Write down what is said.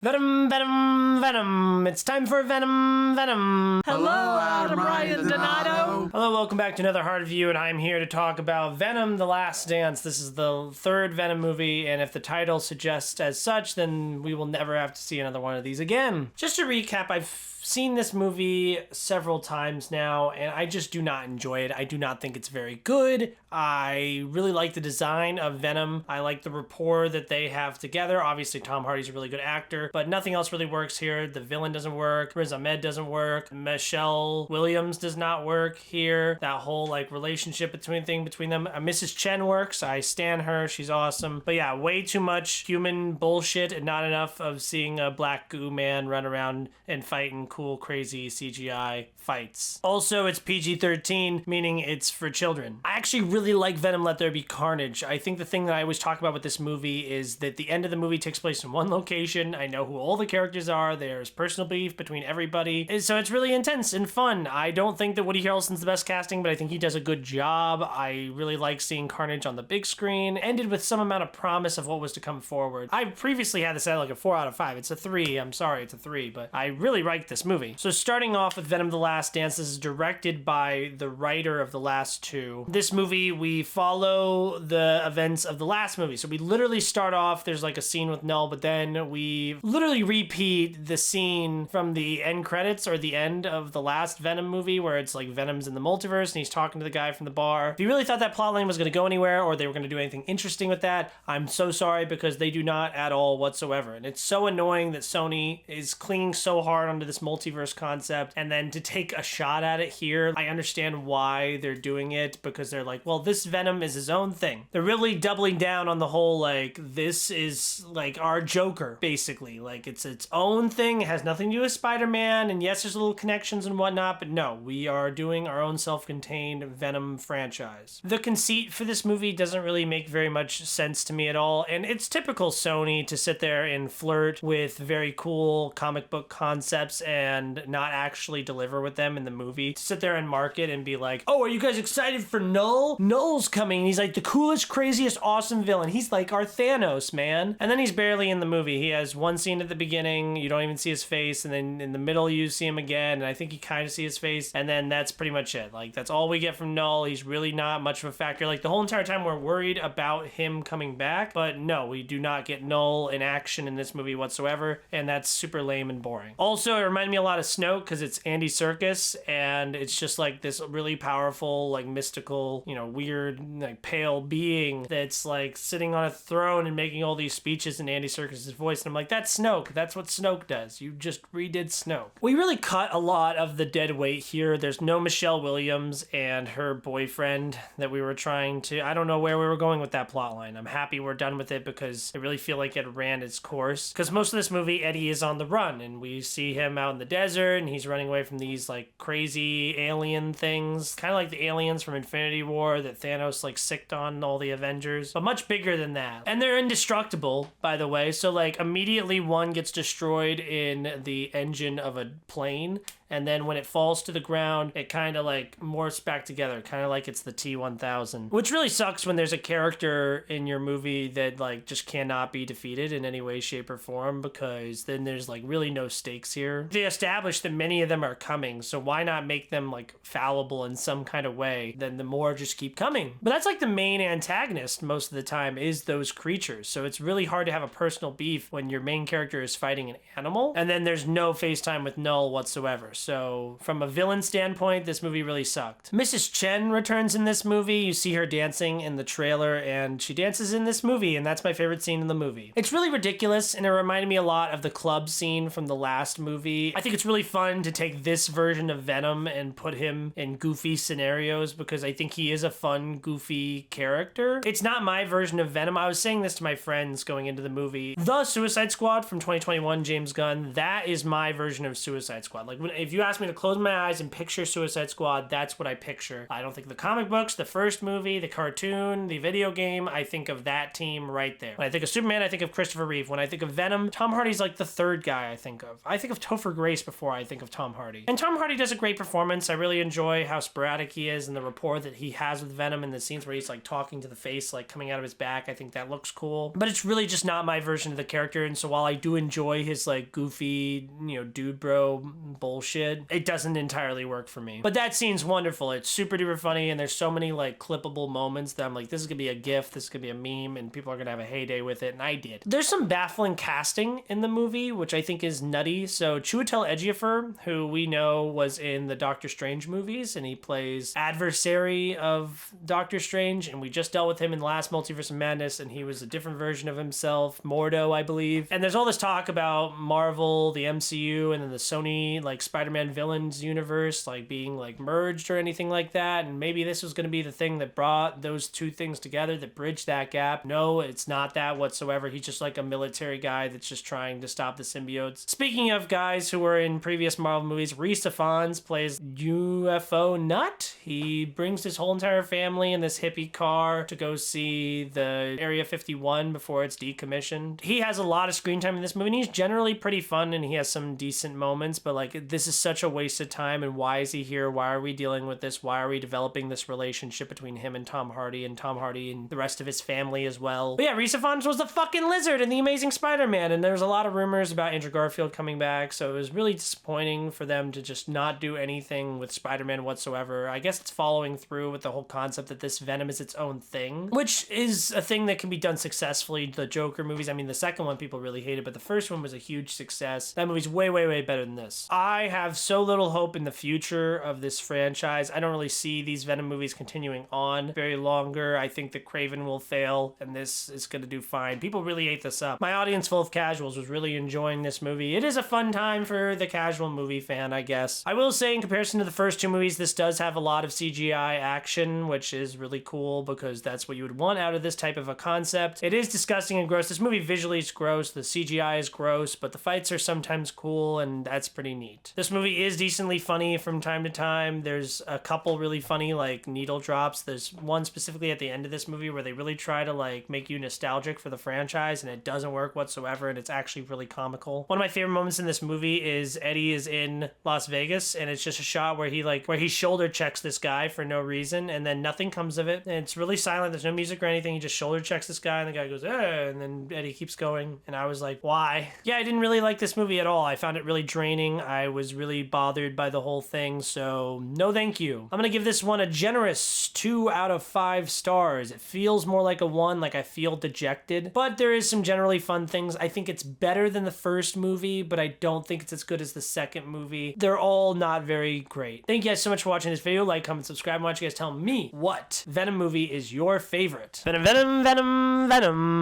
Venom, Venom, Venom. It's time for Venom, Venom. Hello, I'm Ryan Donato. Hello, welcome back to another Hard Review, and I'm here to talk about Venom: The Last Dance. This is the third Venom movie, and if the title suggests as such, then we will never have to see another one of these again. Just to recap, I've seen this movie several times now, and I just do not enjoy it. I do not think it's very good. I really like the design of Venom. I like the rapport that they have together. Obviously, Tom Hardy's a really good actor, but nothing else really works here. The villain doesn't work. Riz Ahmed doesn't work. Michelle Williams does not work here. That whole relationship between them. Mrs. Chen works. I stan her. She's awesome. But yeah, way too much human bullshit and not enough of seeing a black goo man run around and fight in cool, crazy CGI fights. Also, it's PG-13, meaning it's for children. I actually really like Venom: Let There Be Carnage. I think the thing that I always talk about with this movie is that the end of the movie takes place in one location. I know who all the characters are. There's personal beef between everybody. So it's really intense and fun. I don't think that Woody Harrelson's the best casting, but I think he does a good job. I really like seeing Carnage on the big screen. Ended with some amount of promise of what was to come forward. I previously had this at a 4 out of 5. It's a 3. I'm sorry, it's a 3, but I really liked this movie. So starting off with Venom: The Last Dance, this is directed by the writer of the last two. This movie, we follow the events of the last movie. So we literally start off, there's a scene with Null, but then we literally repeat the scene from the end credits or the end of the last Venom movie where it's Venom's in the multiverse and he's talking to the guy from the bar. If you really thought that plotline was going to go anywhere or they were going to do anything interesting with that, I'm so sorry, because they do not at all whatsoever. And it's so annoying that Sony is clinging so hard onto this multiverse concept, and then to take a shot at it here, I understand why they're doing it, because they're well, this Venom is his own thing. They're really doubling down on the whole, this is our Joker, basically. It's its own thing. It has nothing to do with Spider-Man, and yes, there's little connections and whatnot, but no, we are doing our own self-contained Venom franchise. The conceit for this movie doesn't really make very much sense to me at all, and it's typical Sony to sit there and flirt with very cool comic book concepts and not actually deliver with them in the movie. To sit there and market and be oh, are you guys excited for Null? Null's coming. He's the coolest, craziest, awesome villain. He's our Thanos, man. And then he's barely in the movie. He has one scene at the beginning, you don't even see his face, and then in the middle you see him again, and I think you kind of see his face, and then that's pretty much it. That's all we get from Null. He's really not much of a factor. The whole entire time we're worried about him coming back, but no, we do not get Null in action in this movie whatsoever, and that's super lame and boring. Also, it reminded me a lot of Snoke, because it's Andy Serkis, and it's just this really powerful, mystical, weird, pale being that's sitting on a throne and making all these speeches in Andy Serkis' voice, and I'm that's Snoke. That's what Snoke does. You just redid Snoke. We really cut a lot of the dead weight here. There's no Michelle Williams and her boyfriend that we were trying to... I don't know where we were going with that plot line. I'm happy we're done with it, because I really feel like it ran its course. Because most of this movie, Eddie is on the run, and we see him out in the desert, and he's running away from these crazy alien things, kind of like the aliens from Infinity War that Thanos sicked on all the Avengers, but much bigger than that. And they're indestructible, by the way, so immediately one gets destroyed in the engine of a plane, and then when it falls to the ground, it kind of morphs back together, kind of it's the T-1000, which really sucks when there's a character in your movie that just cannot be defeated in any way, shape, or form, because then there's really no stakes here. They established that many of them are coming, so why not make them fallible in some kind of way? Then the more just keep coming. But that's the main antagonist most of the time, is those creatures, so it's really hard to have a personal beef when your main character is fighting an animal, and then there's no FaceTime with Null whatsoever. So from a villain standpoint, this movie really sucked. Mrs. Chen returns in this movie. You see her dancing in the trailer, and she dances in this movie, and that's my favorite scene in the movie. It's really ridiculous, and it reminded me a lot of the club scene from the last movie. I think it's really fun to take this version of Venom and put him in goofy scenarios, because I think he is a fun, goofy character. It's not my version of Venom. I was saying this to my friends going into the movie. The Suicide Squad from 2021, James Gunn, that is my version of Suicide Squad. If if you ask me to close my eyes and picture Suicide Squad, that's what I picture. I don't think the comic books, the first movie, the cartoon, the video game, I think of that team right there. When I think of Superman, I think of Christopher Reeve. When I think of Venom, Tom Hardy's like the third guy I think of. I think of Topher Grace before I think of Tom Hardy. And Tom Hardy does a great performance. I really enjoy how sporadic he is and the rapport that he has with Venom in the scenes where he's like talking to the face, like coming out of his back. I think that looks cool. But it's really just not my version of the character. And so while I do enjoy his like goofy, dude bro bullshit, it doesn't entirely work for me. But that scene's wonderful. It's super duper funny, and there's so many like clippable moments that I'm like, this is gonna be a gif, this is gonna be a meme, and people are gonna have a heyday with it, and I did. There's some baffling casting in the movie, which I think is nutty. So Chiwetel Ejiofor, who we know was in the Doctor Strange movies, and he plays adversary of Doctor Strange, and we just dealt with him in the last Multiverse of Madness, and he was a different version of himself, Mordo, I believe. And there's all this talk about Marvel, the MCU, and then the Sony like Spider-Man villains universe like being like merged or anything like that, and maybe this was going to be the thing that brought those two things together, that bridged that gap. No, it's not that whatsoever. He's just like a military guy that's just trying to stop the symbiotes. Speaking of guys who were in previous Marvel movies, Rhys Ifans plays UFO Nut. He brings his whole entire family in this hippie car to go see the Area 51 before it's decommissioned. He has a lot of screen time in this movie, and he's generally pretty fun, and he has some decent moments, but like this is such a waste of time, and why is he here? Why are we dealing with this? Why are we developing this relationship between him and Tom Hardy and the rest of his family as well? But yeah, Rhys Ifans was the fucking Lizard in The Amazing Spider-Man, and there's a lot of rumors about Andrew Garfield coming back, so it was really disappointing for them to just not do anything with Spider-Man whatsoever. I guess it's following through with the whole concept that this Venom is its own thing, which is a thing that can be done successfully. The Joker movies, I mean, the second one people really hated, but the first one was a huge success. That movie's way, way, way better than this. I have so little hope in the future of this franchise. I don't really see these Venom movies continuing on very longer. I think that Craven will fail, and this is going to do fine. People really ate this up. My audience full of casuals was really enjoying this movie. It is a fun time for the casual movie fan, I guess. I will say, in comparison to the first two movies, this does have a lot of CGI action, which is really cool because that's what you would want out of this type of a concept. It is disgusting and gross. This movie visually is gross. The CGI is gross, but the fights are sometimes cool, and that's pretty neat. This movie is decently funny from time to time. There's a couple really funny like needle drops. There's one specifically at the end of this movie where they really try to like make you nostalgic for the franchise, and it doesn't work whatsoever, and it's actually really comical. One of my favorite moments in this movie is Eddie is in Las Vegas, and it's just a shot where he shoulder checks this guy for no reason, and then nothing comes of it, and it's really silent. There's no music or anything. He just shoulder checks this guy, and the guy goes, and then Eddie keeps going, and I was like, why? Yeah, I didn't really like this movie at all. I found it really draining. I was really bothered by the whole thing, so no thank you. I'm gonna give this one a generous 2 out of 5 stars. It feels more like a 1, like I feel dejected, but there is some generally fun things. I think it's better than the first movie, but I don't think it's as good as the second movie. They're all not very great. Thank you guys so much for watching this video. Like, comment, subscribe. Why don't you guys tell me what Venom movie is your favorite? Venom, Venom, Venom, Venom.